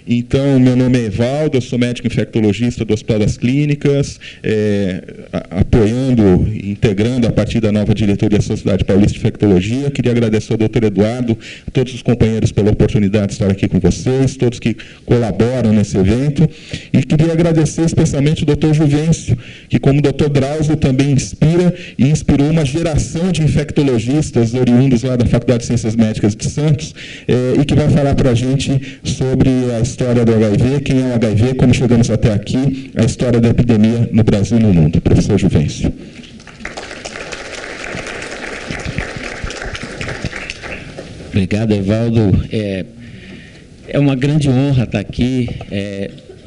Então, meu nome é Evaldo, eu sou médico infectologista do Hospital das Clínicas, apoiando e integrando a partir da nova diretoria da Sociedade Paulista de Infectologia. Queria agradecer ao Dr. Eduardo, a todos os companheiros pela oportunidade de estar aqui com vocês, todos que colaboram nesse evento. E queria agradecer especialmente o Dr. Juvencio, que, como o Dr. Drauzio, também inspira e inspirou uma geração de infectologistas oriundos lá da Faculdade de Ciências Médicas de Santos, e que vai falar para a gente sobre a história do HIV, quem é o HIV, como chegamos até aqui, a história da epidemia no Brasil e no mundo. Professor Juvencio. Obrigado, Evaldo. É uma grande honra estar aqui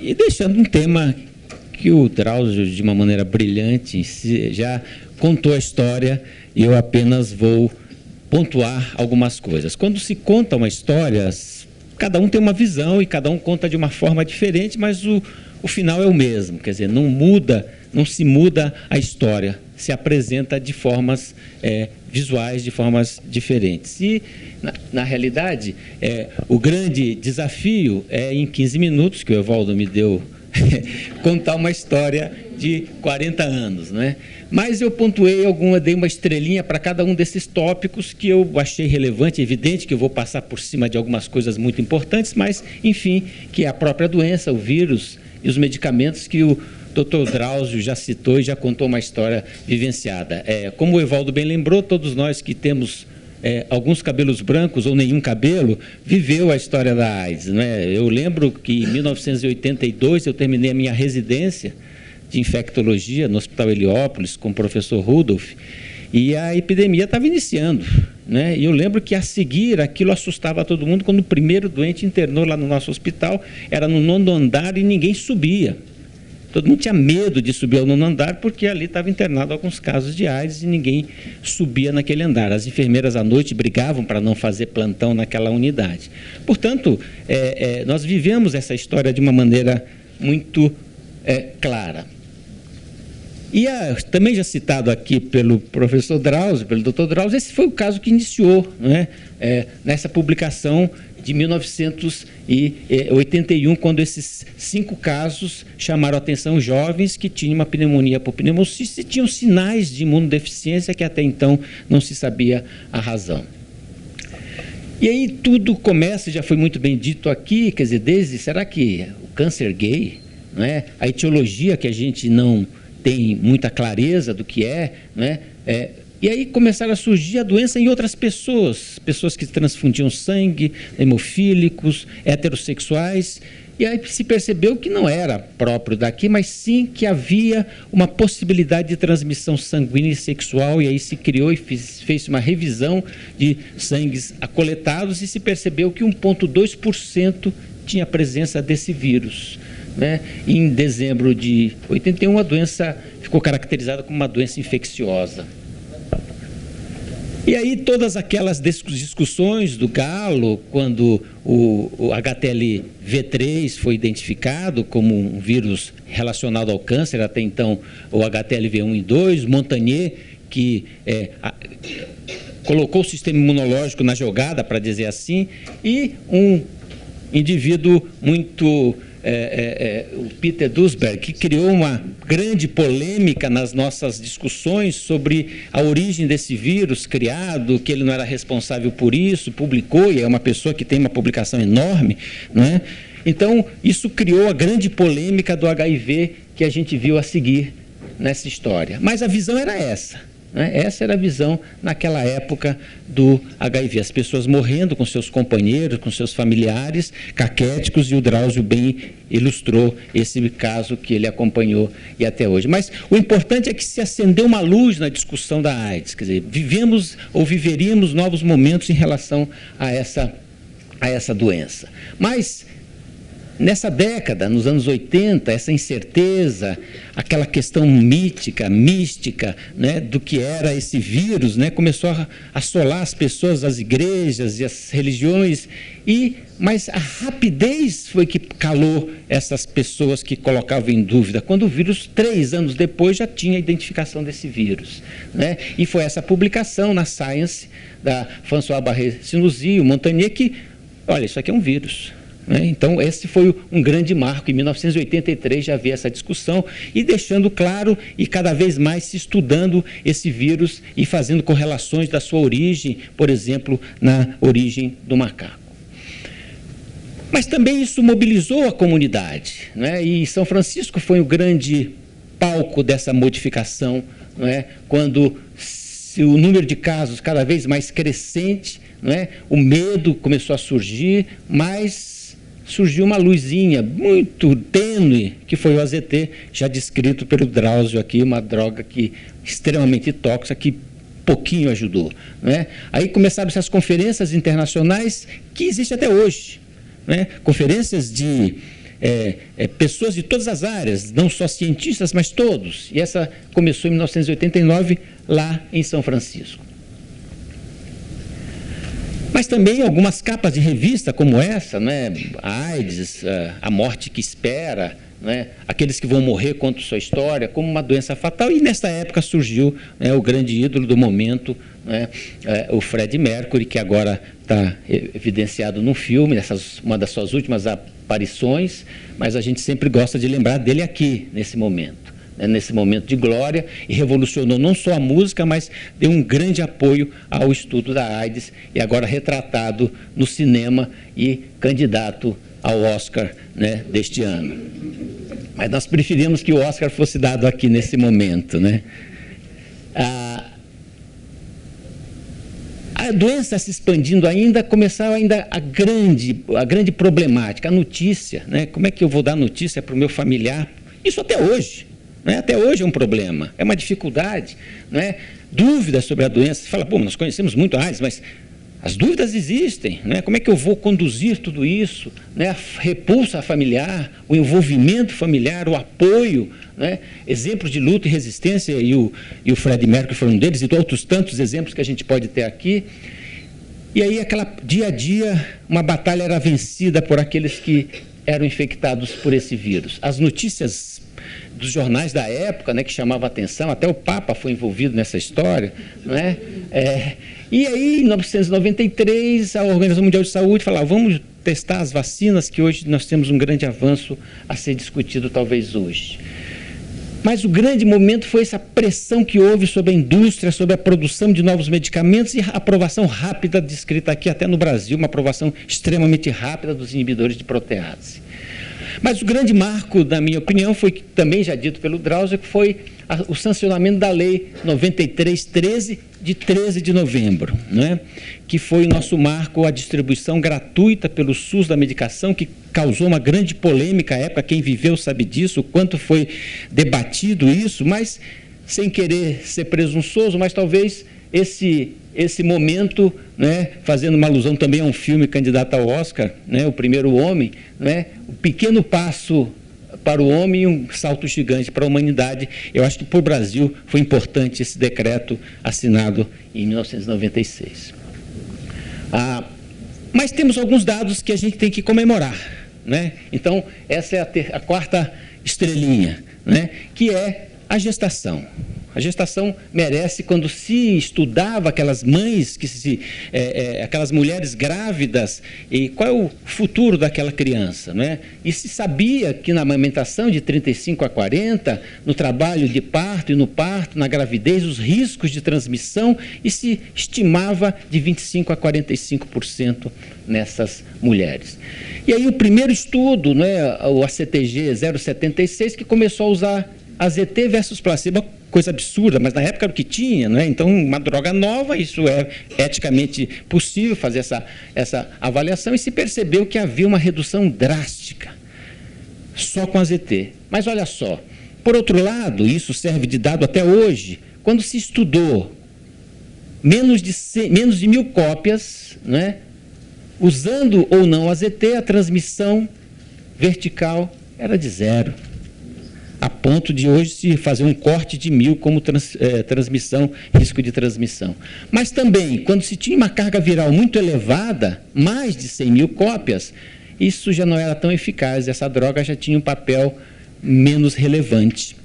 e deixando um tema que o Drauzio, de uma maneira brilhante, já contou a história e eu apenas vou pontuar algumas coisas. Quando se conta uma história, cada um tem uma visão e cada um conta de uma forma diferente, mas o final é o mesmo, quer dizer, não se muda a história, se apresenta de formas visuais, de formas diferentes. E, na realidade, o grande desafio é, em 15 minutos, que o Evaldo me deu, contar uma história de 40 anos, né? Mas eu pontuei dei uma estrelinha para cada um desses tópicos que eu achei relevante, evidente que eu vou passar por cima de algumas coisas muito importantes, mas, enfim, que é a própria doença, o vírus e os medicamentos que o Dr. Drauzio já citou e já contou uma história vivenciada. Como o Evaldo bem lembrou, todos nós que temos alguns cabelos brancos ou nenhum cabelo, viveu a história da AIDS, né? Eu lembro que em 1982 eu terminei a minha residência de infectologia no Hospital Heliópolis com o professor Rudolph, e a epidemia estava iniciando, né? E eu lembro que a seguir aquilo assustava todo mundo quando o primeiro doente internou lá no nosso hospital, era no 9º andar e ninguém subia. Todo mundo tinha medo de subir ao 9º andar porque ali estava internado alguns casos de AIDS e ninguém subia naquele andar. As enfermeiras à noite brigavam para não fazer plantão naquela unidade. Portanto, nós vivemos essa história de uma maneira muito clara. E também já citado aqui pelo professor Drauzio, pelo Dr. Drauzio, esse foi o caso que iniciou, né, nessa publicação de 1981, quando esses 5 casos chamaram a atenção jovens que tinham uma pneumonia por pneumociste e tinham sinais de imunodeficiência que até então não se sabia a razão. E aí tudo começa, já foi muito bem dito aqui, quer dizer, será que o câncer gay, né, a etiologia que a gente não tem muita clareza do que né? E aí começaram a surgir a doença em outras pessoas que transfundiam sangue, hemofílicos, heterossexuais, e aí se percebeu que não era próprio daqui, mas sim que havia uma possibilidade de transmissão sanguínea e sexual, e aí se criou e fez uma revisão de sangues acoletados e se percebeu que 1,2% tinha presença desse vírus. Né? Em dezembro de 81, a doença ficou caracterizada como uma doença infecciosa. E aí todas aquelas discussões do galo, quando o HTLV3 foi identificado como um vírus relacionado ao câncer, até então o HTLV1 e 2, Montagnier, que colocou o sistema imunológico na jogada, para dizer assim, e um indivíduo muito... o Peter Duesberg, que criou uma grande polêmica nas nossas discussões sobre a origem desse vírus criado, que ele não era responsável por isso, publicou, e é uma pessoa que tem uma publicação enorme, não é? Então, isso criou a grande polêmica do HIV que a gente viu a seguir nessa história. Mas a visão era essa. Essa era a visão naquela época do HIV, as pessoas morrendo com seus companheiros, com seus familiares, caquéticos, e o Drauzio bem ilustrou esse caso que ele acompanhou e até hoje. Mas o importante é que se acendeu uma luz na discussão da AIDS, quer dizer, vivemos ou viveríamos novos momentos em relação a essa doença. Mas nessa década, nos anos 80, essa incerteza, aquela questão mística, né, do que era esse vírus, né, começou a assolar as pessoas, as igrejas e as religiões, mas a rapidez foi que calou essas pessoas que colocavam em dúvida, quando o vírus, 3 anos depois, já tinha a identificação desse vírus, né? E foi essa publicação na Science, da François Barré-Sinoussi, o Montagnier, que, olha, isso aqui é um vírus. né? Então, esse foi um grande marco. Em 1983 já havia essa discussão e deixando claro e cada vez mais se estudando esse vírus e fazendo correlações da sua origem, por exemplo, na origem do macaco. Mas também isso mobilizou a comunidade, né? E São Francisco foi o grande palco dessa modificação, né? Quando o número de casos cada vez mais crescente, né? O medo começou a surgir, mas surgiu uma luzinha muito tênue, que foi o AZT, já descrito pelo Drauzio aqui, uma droga extremamente tóxica, que pouquinho ajudou, né? Aí começaram essas conferências internacionais que existem até hoje, né? Conferências de pessoas de todas as áreas, não só cientistas, mas todos. E essa começou em 1989, lá em São Francisco. Mas também algumas capas de revista como essa, né? A AIDS, a morte que espera, né? Aqueles que vão morrer, contam sua história, como uma doença fatal. E nessa época surgiu, né, o grande ídolo do momento, né? O Freddie Mercury, que agora está evidenciado num filme, uma das suas últimas aparições, mas a gente sempre gosta de lembrar dele aqui, nesse momento, né? Nesse momento de glória, e revolucionou não só a música, mas deu um grande apoio ao estudo da AIDS, e agora retratado no cinema e candidato ao Oscar, né, deste ano. Mas nós preferimos que o Oscar fosse dado aqui nesse momento, né? A doença se expandindo ainda, começava ainda a grande problemática, a notícia, né? Como é que eu vou dar notícia para o meu familiar? Isso até hoje, né? Até hoje é um problema, é uma dificuldade, né? Dúvidas sobre a doença. Você fala, pô, nós conhecemos muito a AIDS, mas as dúvidas existem, né? Como é que eu vou conduzir tudo isso, né? A repulsa familiar, o envolvimento familiar, o apoio, né? Exemplos de luta e resistência, e o Freddie Mercury foi um deles, e outros tantos exemplos que a gente pode ter aqui. E aí, dia a dia, uma batalha era vencida por aqueles que eram infectados por esse vírus. As notícias dos jornais da época, né, que chamavam a atenção, até o Papa foi envolvido nessa história, né? E aí, em 1993, a Organização Mundial de Saúde falava, vamos testar as vacinas, que hoje nós temos um grande avanço a ser discutido talvez hoje. Mas o grande momento foi essa pressão que houve sobre a indústria, sobre a produção de novos medicamentos e a aprovação rápida, descrita aqui até no Brasil, uma aprovação extremamente rápida dos inibidores de protease. Mas o grande marco, na minha opinião, foi também já dito pelo Drauzio, que foi o sancionamento da Lei 9313, de 13 de novembro, né? Que foi o nosso marco, a distribuição gratuita pelo SUS da medicação, que causou uma grande polêmica à época, quem viveu sabe disso, o quanto foi debatido isso, mas sem querer ser presunçoso, mas talvez esse momento, né, fazendo uma alusão também a um filme candidato ao Oscar, né, O Primeiro Homem, né, o pequeno passo para o homem e um salto gigante para a humanidade. Eu acho que para o Brasil foi importante esse decreto assinado em 1996. Mas temos alguns dados que a gente tem que comemorar, né? Então, essa é a quarta estrelinha, né, que é a gestação. A gestação merece, quando se estudava aquelas mães, aquelas mulheres grávidas, e qual é o futuro daquela criança, né? E se sabia que na amamentação de 35 a 40, no trabalho de parto e no parto, na gravidez, os riscos de transmissão, e se estimava de 25 a 45% nessas mulheres. E aí o primeiro estudo, né, o ACTG 076, que começou a usar AZT versus placebo, coisa absurda, mas na época era o que tinha, né? Então, uma droga nova, isso é eticamente possível fazer essa avaliação, e se percebeu que havia uma redução drástica só com AZT. Mas olha só, por outro lado, isso serve de dado até hoje, quando se estudou menos de 1.000 cópias, né, usando ou não AZT, a transmissão vertical era de 0. A ponto de hoje se fazer um corte de 1.000 como transmissão, risco de transmissão. Mas também, quando se tinha uma carga viral muito elevada, mais de 100.000 cópias, isso já não era tão eficaz, essa droga já tinha um papel menos relevante.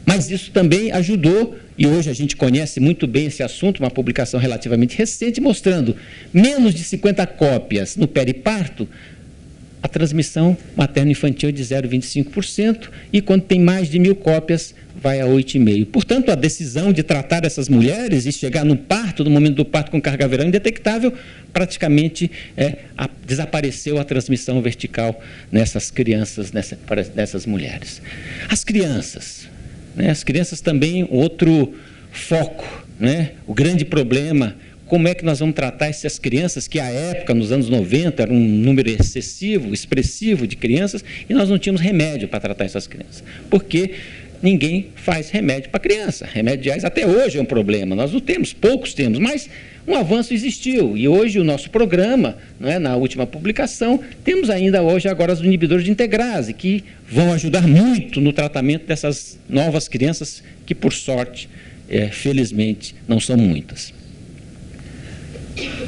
Mas isso também ajudou, e hoje a gente conhece muito bem esse assunto, uma publicação relativamente recente, mostrando menos de 50 cópias no periparto, a transmissão materno-infantil é de 0,25%, e quando tem mais de 1.000 cópias, vai a 8,5%. Portanto, a decisão de tratar essas mulheres e chegar no parto, no momento do parto com carga viral indetectável, praticamente desapareceu a transmissão vertical nessas crianças, nessas mulheres. As crianças, né? As crianças também, outro foco, né? O grande problema, como é que nós vamos tratar essas crianças que, à época, nos anos 90, era um número excessivo, expressivo de crianças, e nós não tínhamos remédio para tratar essas crianças. Porque ninguém faz remédio para criança. Remédios até hoje é um problema. Nós não temos, poucos temos, mas um avanço existiu. E hoje o nosso programa, né, na última publicação, temos ainda hoje agora os inibidores de integrase, que vão ajudar muito no tratamento dessas novas crianças, que por sorte, felizmente, não são muitas.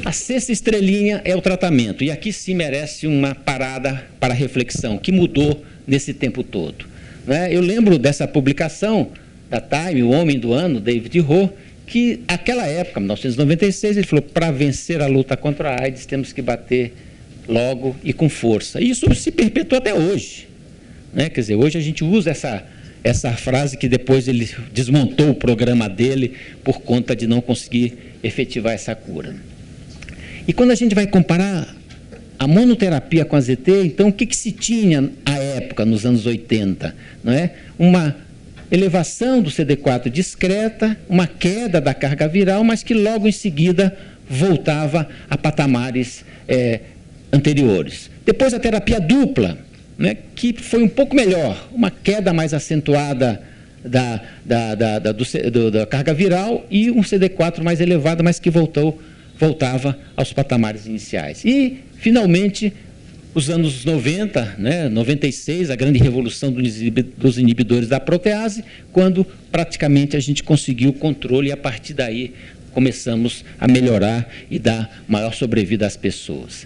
A sexta estrelinha é o tratamento, e aqui sim merece uma parada para reflexão, que mudou nesse tempo todo. Eu lembro dessa publicação da Time, O Homem do Ano, David Ho, que naquela época, 1996, ele falou: para vencer a luta contra a AIDS, temos que bater logo e com força. E isso se perpetua até hoje. Quer dizer, hoje a gente usa essa frase, que depois ele desmontou o programa dele por conta de não conseguir efetivar essa cura. E quando a gente vai comparar a monoterapia com a ZT, então o que se tinha à época, nos anos 80? Uma elevação do CD4 discreta, uma queda da carga viral, mas que logo em seguida voltava a patamares anteriores. Depois a terapia dupla, que foi um pouco melhor, uma queda mais acentuada da carga viral e um CD4 mais elevado, mas que voltava aos patamares iniciais. E, finalmente, os anos 90, 96, a grande revolução dos inibidores da protease, quando praticamente a gente conseguiu o controle, e a partir daí começamos a melhorar e dar maior sobrevida às pessoas.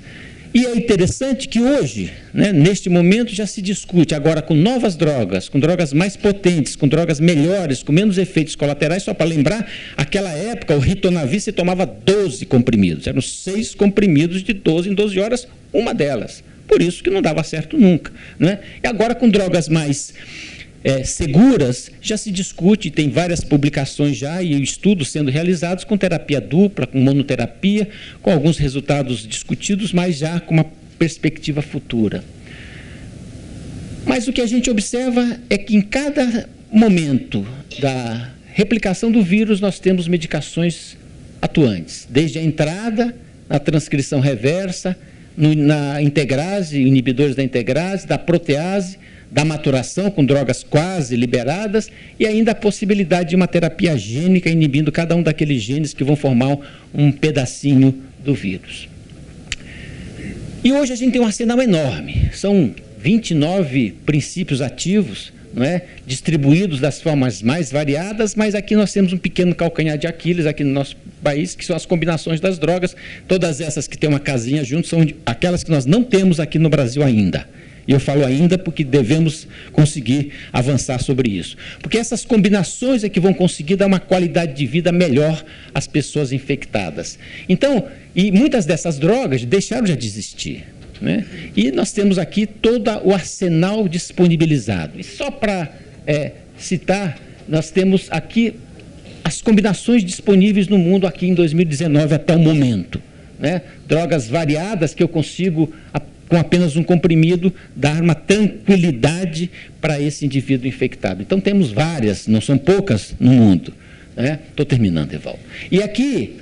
E é interessante que hoje, neste momento, já se discute agora com novas drogas, com drogas mais potentes, com drogas melhores, com menos efeitos colaterais. Só para lembrar, aquela época o ritonavir se tomava 12 comprimidos, eram 6 comprimidos de 12 em 12 horas, uma delas. Por isso que não dava certo nunca. E agora, com drogas mais seguras, já se discute, tem várias publicações já e estudos sendo realizados com terapia dupla, com monoterapia, com alguns resultados discutidos, mas já com uma perspectiva futura. Mas o que a gente observa é que em cada momento da replicação do vírus nós temos medicações atuantes, desde a entrada, na transcrição reversa, na integrase, inibidores da integrase, da protease, da maturação com drogas quase liberadas, e ainda a possibilidade de uma terapia gênica inibindo cada um daqueles genes que vão formar um pedacinho do vírus. E hoje a gente tem um arsenal enorme, são 29 princípios ativos, distribuídos das formas mais variadas, mas aqui nós temos um pequeno calcanhar de Aquiles aqui no nosso país, que são as combinações das drogas. Todas essas que têm uma casinha junto são aquelas que nós não temos aqui no Brasil ainda. E eu falo ainda porque devemos conseguir avançar sobre isso. Porque essas combinações é que vão conseguir dar uma qualidade de vida melhor às pessoas infectadas. Então, e muitas dessas drogas deixaram de existir. E nós temos aqui todo o arsenal disponibilizado. E só para citar, nós temos aqui as combinações disponíveis no mundo aqui em 2019 até o momento. Drogas variadas que eu consigo, com apenas um comprimido, dar uma tranquilidade para esse indivíduo infectado. Então temos várias, não são poucas no mundo. Estou terminando, Evaldo. E aqui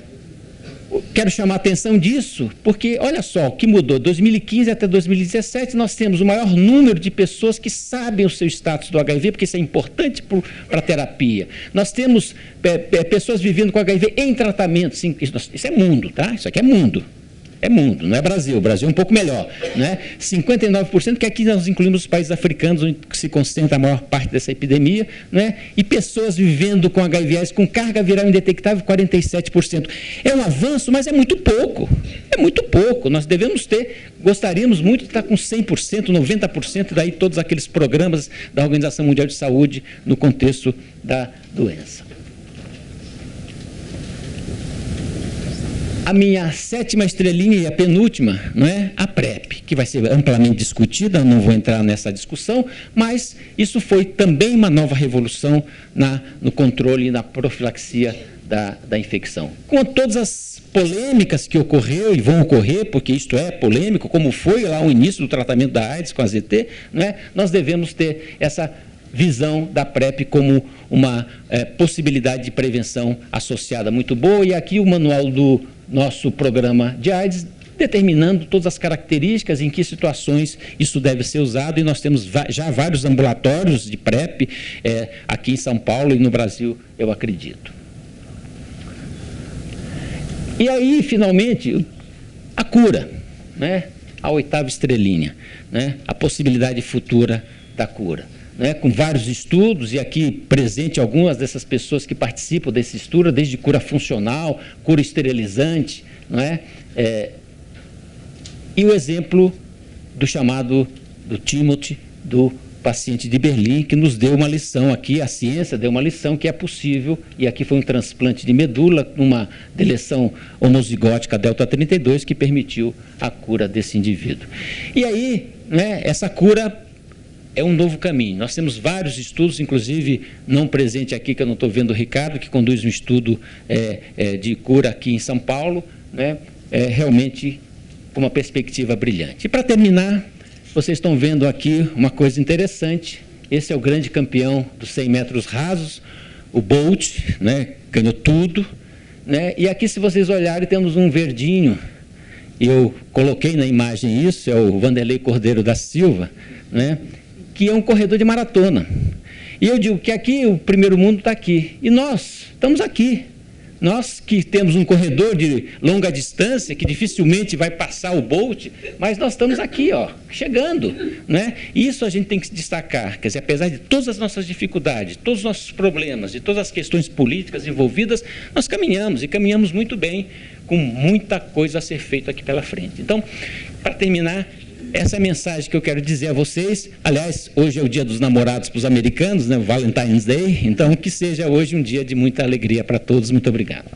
quero chamar a atenção disso, porque olha só o que mudou. 2015 até 2017 nós temos o maior número de pessoas que sabem o seu status do HIV, porque isso é importante para a terapia. Nós temos pessoas vivendo com HIV em tratamento. Sim, isso é mundo, tá? Isso aqui é mundo. É mundo, não é Brasil. O Brasil é um pouco melhor. 59%, que aqui nós incluímos os países africanos, onde se concentra a maior parte dessa epidemia, e pessoas vivendo com HIV/AIDS com carga viral indetectável, 47%. É um avanço, mas é muito pouco. É muito pouco. Nós gostaríamos muito de estar com 100%, 90%, daí todos aqueles programas da Organização Mundial de Saúde no contexto da doença. a minha 7ª estrelinha e a penúltima, não é? A PrEP, que vai ser amplamente discutida, não vou entrar nessa discussão, mas isso foi também uma nova revolução no controle e na profilaxia da infecção. Com todas as polêmicas que ocorreu e vão ocorrer, porque isto é polêmico, como foi lá o início do tratamento da AIDS com a ZT, não é? Nós devemos ter essa visão da PrEP como uma possibilidade de prevenção associada muito boa, e aqui o manual do nosso programa de AIDS, determinando todas as características, em que situações isso deve ser usado, e nós temos já vários ambulatórios de PrEP aqui em São Paulo e no Brasil, eu acredito. E aí, finalmente, a cura, né? A 8ª estrelinha, né? A possibilidade futura da cura. Né, com vários estudos, e aqui presente algumas dessas pessoas que participam desse estudo, desde cura funcional, cura esterilizante, não é? E o exemplo do Timothy, do paciente de Berlim, que nos deu uma lição aqui, a ciência deu uma lição que é possível, e aqui foi um transplante de medula, uma deleção homozigótica delta 32, que permitiu a cura desse indivíduo. E aí, né, essa cura é um novo caminho. Nós temos vários estudos, inclusive não presente aqui, que eu não estou vendo o Ricardo, que conduz um estudo de cura aqui em São Paulo, né? Realmente uma perspectiva brilhante. E para terminar, vocês estão vendo aqui uma coisa interessante. Esse é o grande campeão dos 100 metros rasos, o Bolt, né? Ganhou tudo, né? E aqui, se vocês olharem, temos um verdinho, e eu coloquei na imagem isso, é o Vanderlei Cordeiro da Silva, né? Que é um corredor de maratona. E eu digo que aqui o primeiro mundo está aqui. E nós estamos aqui. Nós que temos um corredor de longa distância, que dificilmente vai passar o Bolt, mas nós estamos aqui, ó, chegando, né? E isso a gente tem que destacar. Quer dizer, apesar de todas as nossas dificuldades, todos os nossos problemas, de todas as questões políticas envolvidas, nós caminhamos, e caminhamos muito bem, com muita coisa a ser feita aqui pela frente. Então, para terminar, essa é a mensagem que eu quero dizer a vocês. Aliás, hoje é o dia dos namorados para os americanos, né? Valentine's Day. Então, que seja hoje um dia de muita alegria para todos. Muito obrigado.